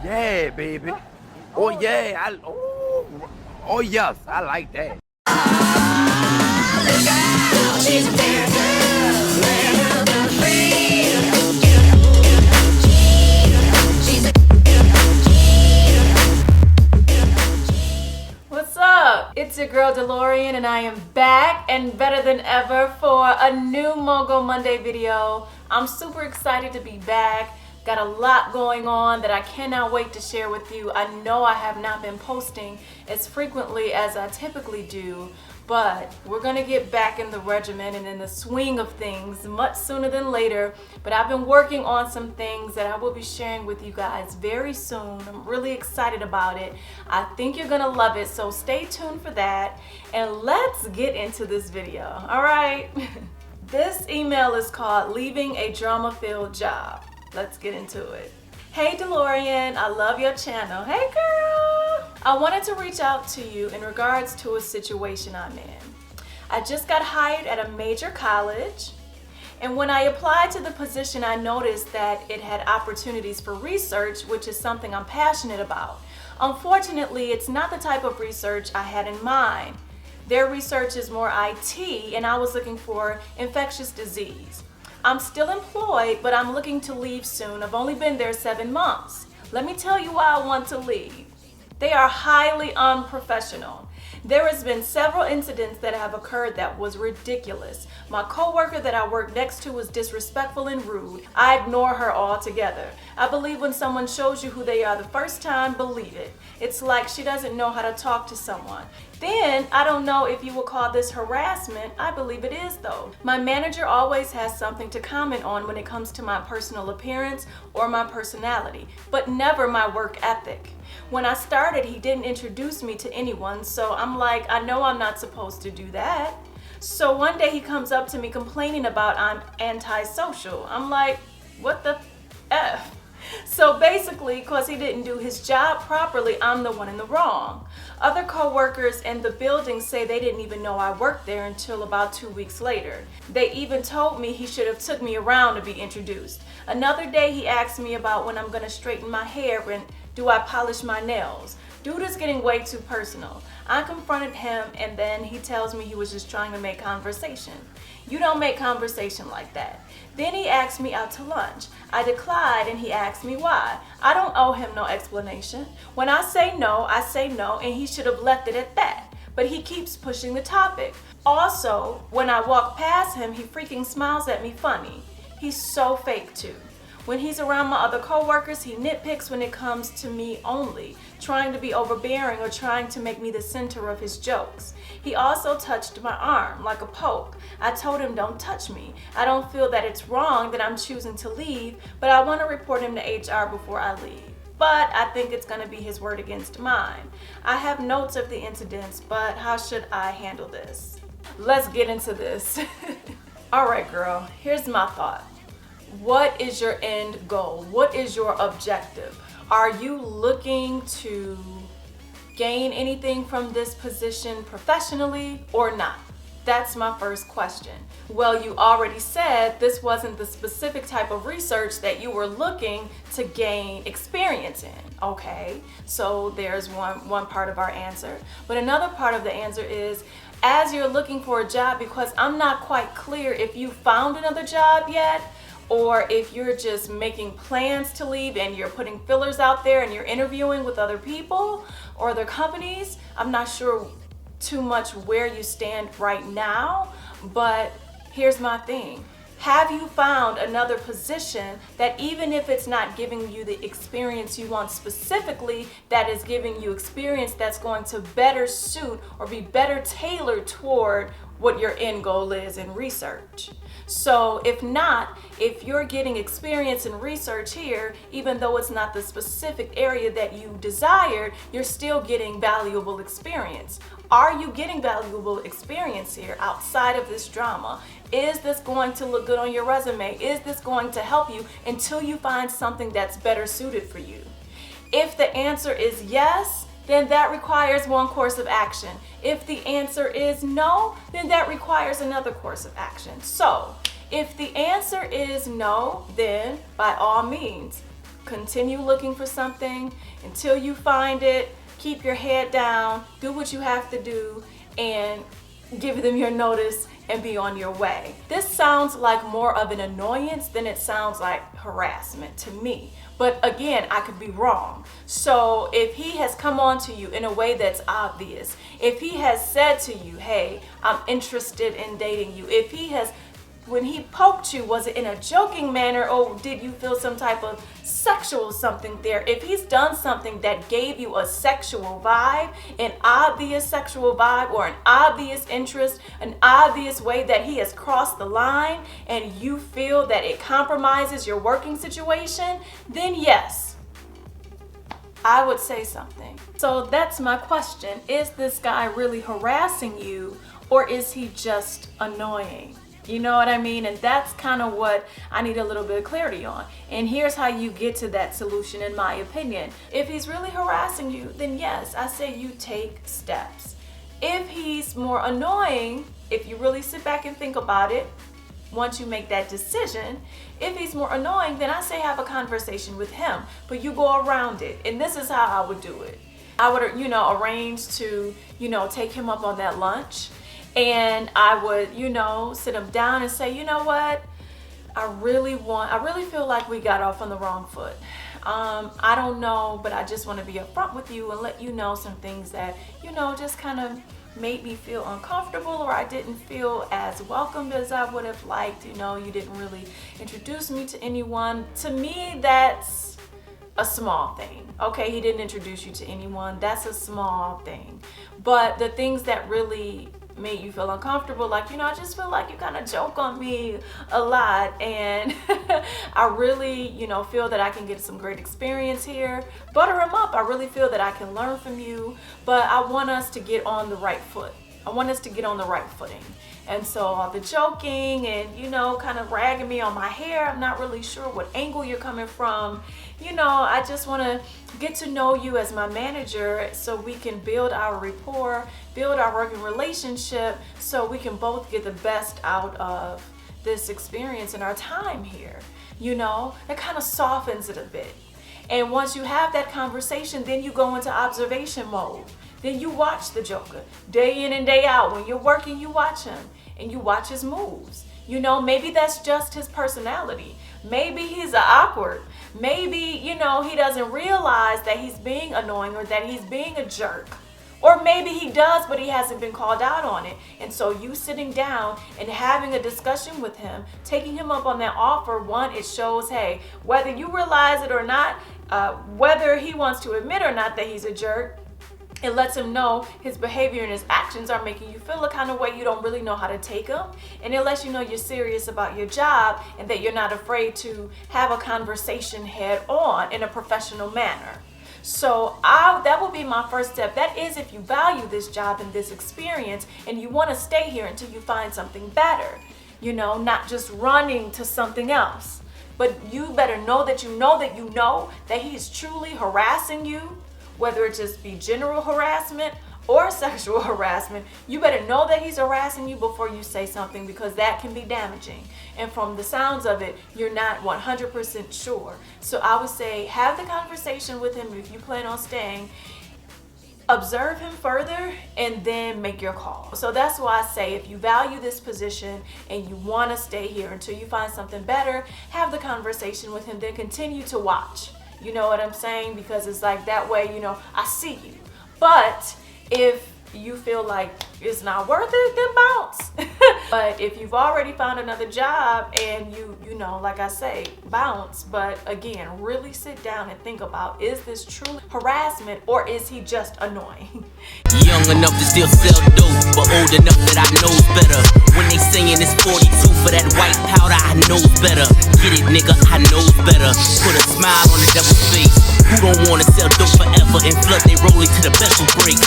yeah, baby. Oh yeah, oh yes, I like that. She's a bad girl, What's up? It's your girl DeLaurian and I am back and better than ever for a new MOGO Monday video. I'm super excited to be back. Got a lot going on that I cannot wait to share with you. I know I have not been posting as frequently as I typically do, but we're gonna get back in the regimen and in the swing of things much sooner than later. But I've been working on some things that I will be sharing with you guys very soon. I'm really excited about it. I think you're gonna love it, so stay tuned for that. And let's get into this video, all right? This email is called Leaving a Drama-Filled Job. Let's get into it. Hey DeLaurian, I love your channel. Hey girl! I wanted to reach out to you in regards to a situation I'm in. I just got hired at a major college, and when I applied to the position, I noticed that it had opportunities for research, which is something I'm passionate about. Unfortunately, it's not the type of research I had in mind. Their research is more IT, and I was looking for infectious disease. I'm still employed, but I'm looking to leave soon. I've only been there 7 months. Let me tell you why I want to leave. They are highly unprofessional. There has been several incidents that have occurred that was ridiculous. My coworker that I work next to was disrespectful and rude. I ignore her altogether. I believe when someone shows you who they are the first time, believe it. It's like she doesn't know how to talk to someone. Then, I don't know if you would call this harassment. I believe it is though. My manager always has something to comment on when it comes to my personal appearance or my personality, but never my work ethic. When I started, he didn't introduce me to anyone, so I'm like, I know I'm not supposed to do that. So one day he comes up to me complaining about I'm antisocial. I'm like, what the F? So basically, because he didn't do his job properly, I'm the one in the wrong. Other co-workers in the building say they didn't even know I worked there until about 2 weeks later. They even told me he should have took me around to be introduced. Another day he asked me about when I'm gonna straighten my hair and do I polish my nails. Dude is getting way too personal. I confronted him and then he tells me he was just trying to make conversation. You don't make conversation like that. Then he asked me out to lunch. I declined and he asked me why. I don't owe him no explanation. When I say no and he should have left it at that. But he keeps pushing the topic. Also, when I walk past him, he freaking smiles at me funny. He's so fake too. When he's around my other coworkers, he nitpicks when it comes to me only, trying to be overbearing or trying to make me the center of his jokes. He also touched my arm like a poke. I told him don't touch me. I don't feel that it's wrong that I'm choosing to leave, but I want to report him to HR before I leave. But I think it's going to be his word against mine. I have notes of the incidents, but how should I handle this? Let's get into this. All right, girl, here's my thought. What is your end goal? What is your objective? Are you looking to gain anything from this position professionally or not? That's my first question. Well, you already said this wasn't the specific type of research that you were looking to gain experience in. Okay, so there's one part of our answer. But another part of the answer is, as you're looking for a job, because I'm not quite clear if you found another job yet, or if you're just making plans to leave and you're putting fillers out there and you're interviewing with other people or other companies. I'm not sure too much where you stand right now, but here's my thing. Have you found another position that even if it's not giving you the experience you want specifically, that is giving you experience that's going to better suit or be better tailored toward what your end goal is in research? So if not, if you're getting experience in research here, even though it's not the specific area that you desired, you're still getting valuable experience. Are you getting valuable experience here outside of this drama? Is this going to look good on your resume? Is this going to help you until you find something that's better suited for you? If the answer is yes, then that requires one course of action. If the answer is no, then that requires another course of action. So if the answer is no, then by all means, continue looking for something until you find it. Keep your head down, do what you have to do, and give them your notice and be on your way. This sounds like more of an annoyance than it sounds like harassment to me. But again, I could be wrong. So if he has come on to you in a way that's obvious, if he has said to you, hey, I'm interested in dating you, if he has, when he poked you, was it in a joking manner, or did you feel some type of sexual something there? If he's done something that gave you a sexual vibe, an obvious sexual vibe, or an obvious interest, an obvious way that he has crossed the line, and you feel that it compromises your working situation, then yes, I would say something. So that's my question. Is this guy really harassing you, or is he just annoying? You know what I mean? And that's kind of what I need a little bit of clarity on. And here's how you get to that solution, in my opinion. If he's really harassing you, then yes, I say you take steps. If he's more annoying, if you really sit back and think about it, once you make that decision, if he's more annoying, then I say have a conversation with him, but you go around it. And this is how I would do it. I would, arrange to, take him up on that lunch. And I would, sit him down and say, you know what? I really feel like we got off on the wrong foot. I don't know, but I just want to be upfront with you and let you know some things that, just kind of made me feel uncomfortable, or I didn't feel as welcomed as I would have liked. You didn't really introduce me to anyone. To me, that's a small thing. Okay, he didn't introduce you to anyone. That's a small thing. But the things that really made you feel uncomfortable, like, I just feel like you kind of joke on me a lot, and I really, feel that I can get some great experience here. Butter him up. I really feel that I can learn from you, but I want us to get on the right foot. I want us to get on the right footing. And so all the joking and, kind of ragging me on my hair, I'm not really sure what angle you're coming from. I just want to get to know you as my manager so we can build our rapport, build our working relationship, so we can both get the best out of this experience and our time here. That kind of softens it a bit. And once you have that conversation, then you go into observation mode. Then you watch the joker day in and day out. When you're working, you watch him and you watch his moves. Maybe that's just his personality. Maybe he's awkward. Maybe, he doesn't realize that he's being annoying or that he's being a jerk. Or maybe he does, but he hasn't been called out on it. And so you sitting down and having a discussion with him, taking him up on that offer, one, it shows, hey, whether you realize it or not, whether he wants to admit or not that he's a jerk, it lets him know his behavior and his actions are making you feel a kind of way you don't really know how to take them. And it lets you know you're serious about your job and that you're not afraid to have a conversation head on in a professional manner. So that will be my first step. That is if you value this job and this experience and you want to stay here until you find something better, not just running to something else. But you better know that that he's truly harassing you. Whether it just be general harassment or sexual harassment, you better know that he's harassing you before you say something, because that can be damaging. And from the sounds of it, you're not 100% sure. So I would say have the conversation with him if you plan on staying. Observe him further and then make your call. So that's why I say if you value this position and you want to stay here until you find something better, have the conversation with him, then continue to watch. You know what I'm saying? Because it's like that way, I see you. But if you feel like it's not worth it, then bounce. But if you've already found another job and you like I say, bounce. But again, really sit down and think about, is this truly harassment or is he just annoying? Young enough to still sell dope, but old enough that I know better. When they saying it's 42 for that white powder, I know better. Get it, nigga, I know better. Put a smile on the devil's face. Who don't wanna sell dope forever and flood they rollie to the vessel break?